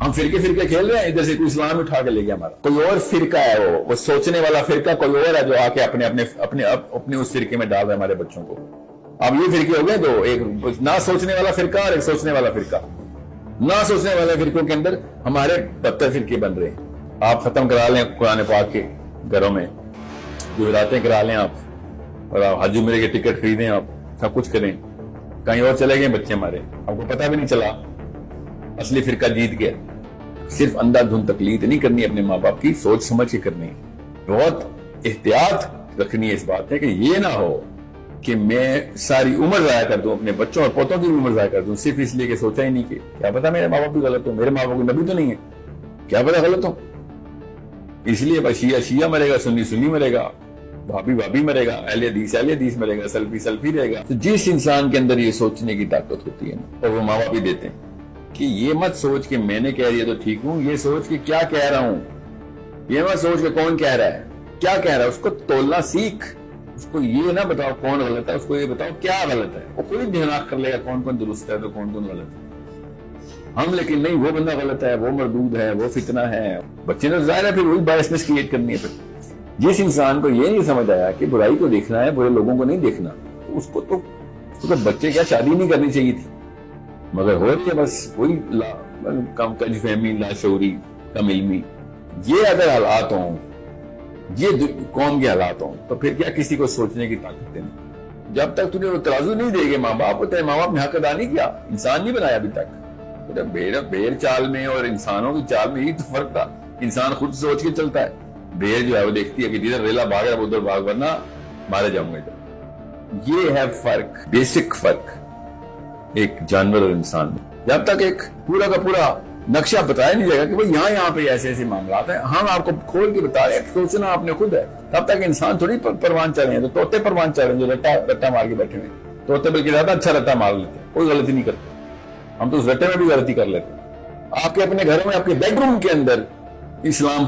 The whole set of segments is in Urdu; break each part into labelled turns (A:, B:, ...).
A: ہم فرقے فرقے کھیل رہے ہیں، ادھر سے کوئی اسلام اٹھا کے لے گیا ہمارا، کوئی اور فرقہ ہے، وہ سوچنے والا فرقہ کوئی اور ہے جو آ کے اپنے اس فرقے میں ڈال رہا ہے ہمارے بچوں کو۔ اب یہ فرقے ہو گئے دو، ایک نہ سوچنے والا فرقہ اور ایک سوچنے والا فرقہ۔ نہ سوچنے والے فرقوں کے اندر ہمارے بدتر فرقے بن رہے ہیں۔ آپ ختم کرا لیں قرآن پاک کے گھروں میں، جمعراتیں کرا لیں آپ، اور حج عمرے کے ٹکٹ خریدیں، آپ سب کچھ کریں، کہیں اور چلے گئے بچے ہمارے، آپ کو پتہ بھی نہیں چلا اصلی فرقہ جیت گیا۔ صرف اندھا دھند تقلید نہیں کرنی، اپنے ماں باپ کی سوچ سمجھ کے کرنی ہے۔ بہت احتیاط رکھنی ہے اس بات میں کہ یہ نہ ہو کہ میں ساری عمر ضائع کر دوں، اپنے بچوں اور پوتوں کی عمر ضائع کر دوں، صرف اس لیے کہ سوچا ہی نہیں کہ کیا پتا میرے ماں باپ بھی غلط ہو، میرے ماں باپ نبی تو نہیں ہے، کیا پتا غلط ہو، اس لیے بس شیعہ شیعہ مرے گا، سنی سنی مرے گا، بھابی بھابی مرے گا، اہل حدیث مرے گا، سلفی سلفی رہے گا۔ تو جس انسان کے اندر یہ سوچنے کی طاقت ہوتی ہے اور وہ ماں باپ بھی دیتے ہیں کہ یہ مت سوچ کے میں نے کہہ دیا تو ٹھیک ہوں، یہ سوچ کے کیا کہہ رہا ہوں، یہ مت سوچ کے کون کہہ رہا ہے، کیا کہہ رہا ہے، اس کو تولنا سیکھ، اس کو یہ نہ بتاؤ کون غلط ہے، اس کو یہ بتاؤ کیا غلط ہے، وہ خود دھیان کر لے گا کون کون درست ہے تو کون کون غلط ہے۔ ہم لیکن نہیں، وہ بندہ غلط ہے، وہ مردود ہے، وہ فتنہ ہے، بچے نے ظاہر ہے پھر وہی بائسنس کریٹ کرنی ہے۔ پھر جس انسان کو یہ نہیں سمجھ آیا کہ برائی کو دیکھنا ہے، برے لوگوں کو نہیں دیکھنا، تو اس کو تو بچے کیا شادی نہیں کرنی چاہیے تھی، مگر ہو رہی ہے بس وہی کم کج فہمی، لاشعوری، کم علمی۔ یہ اگر حالات ہوں، یہ قوم کے حالات ہوں، تو پھر کیا کسی کو سوچنے کی طاقت نہیں؟ جب تک تجھے وہ ترازو نہیں دے گے ماں باپ کو، تیرے ماں باپ نے حق ادا نہیں کیا، انسان نہیں بنایا ابھی تک۔ بھیڑ چال میں اور انسانوں کی چال میں یہی تو فرق تھا، انسان خود سوچ کے چلتا ہے، بھیڑ جو ہے وہ دیکھتی ہے کہ جدھر ریلا بھاگ رہا ہے ادھر بھاگ، ورنہ مارے جاؤں گا ادھر۔ یہ ہے فرق، بیسک فرق ایک جانور اور انسان میں۔ جب تک ایک پورا کا پورا نقشہ بتایا نہیں جائے گا کہ بھئی یہاں پہ ایسے ایسے معاملات ہیں، ہم آپ کو کھول کے بتا رہے ہیں، سوچنا آپ نے خود ہے، تب تک انسان تھوڑی پروان چل رہے ہیں، تو طوطے پروان چل رہے ہیں جو رٹا مار کے بیٹھے ہوئے ہیں۔ طوطے بلکہ زیادہ اچھا رٹا مار لیتے ہیں، کوئی غلطی نہیں کرتے، ہم تو اس رٹے میں بھی غلطی کر لیتے ہیں۔ آپ کے اپنے گھروں میں، آپ کے بیڈ روم کے اندر اسلام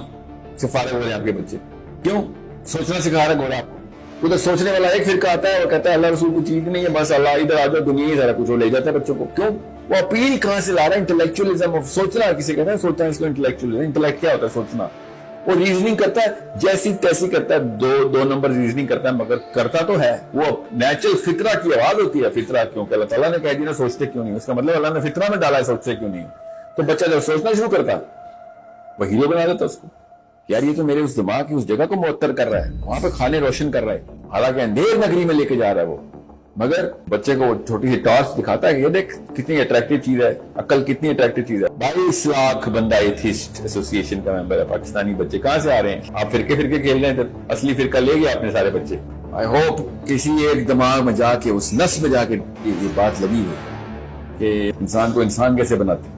A: سے فارغ ہو رہے ہیں آپ کے بچے، کیوں؟ سوچنا سکھا رہا گھوڑا آپ کو۔ ادھر سوچنے والا ایک فرقہ آتا ہے اور کہتا ہے اللہ رسول کو چیز نہیں ہے، بس اللہ ادھر آ جاؤ، دنیا ہی سارا کچھ، وہ لے جاتا ہے بچوں کو۔ کیوں؟ وہ اپیل کہاں سے لا رہا ہے؟ انٹلیکچولیزم آف سوچنا، کسی کہتے ہیں سوچنا، اس کو انٹلیکچولیزم۔ انٹلیکٹ کیا ہوتا ہے؟ سوچنا۔ وہ ریزننگ کرتا ہے، جیسی تیسی کرتا ہے، دو نمبر ریزننگ کرتا ہے، مگر کرتا تو ہے، وہ نیچرل فطرہ کی آواز ہوتی ہے۔ فطرہ کیوں کہ اللہ تعالیٰ نے کہہ دیا سوچتے کیوں نہیں، اس کا مطلب اللہ نے فطرہ میں ڈالا ہے سوچتے کیوں نہیں۔ تو بچہ جب سوچنا شروع کرتا وہ ہیرو بنا دیتا اس کو، یار یہ تو میرے اس دماغ کی اس جگہ کو معطر کر رہا ہے، وہاں پہ کھانے روشن کر رہا ہے، حالانکہ اندھیر نگری میں لے کے جا رہا ہے وہ، مگر بچے کو چھوٹی سی ٹارچ دکھاتا ہے کہ یہ دیکھ کتنی اٹریکٹیو چیز ہے، عقل کتنی اٹریکٹیو چیز ہے۔ 22 لاکھ بندہ ایتھیسٹ ایسوسی ایشن کا ممبر ہے پاکستانی بچے، کہاں سے آ رہے ہیں؟ آپ فرقے کھیل رہے ہیں، اصلی فرقہ لے گیا اپنے سارے بچے۔ آئی ہوپ کسی ایک دماغ میں جا کے، اس نس میں جا کے یہ بات لگی ہے کہ انسان کو انسان کیسے بناتے ہیں۔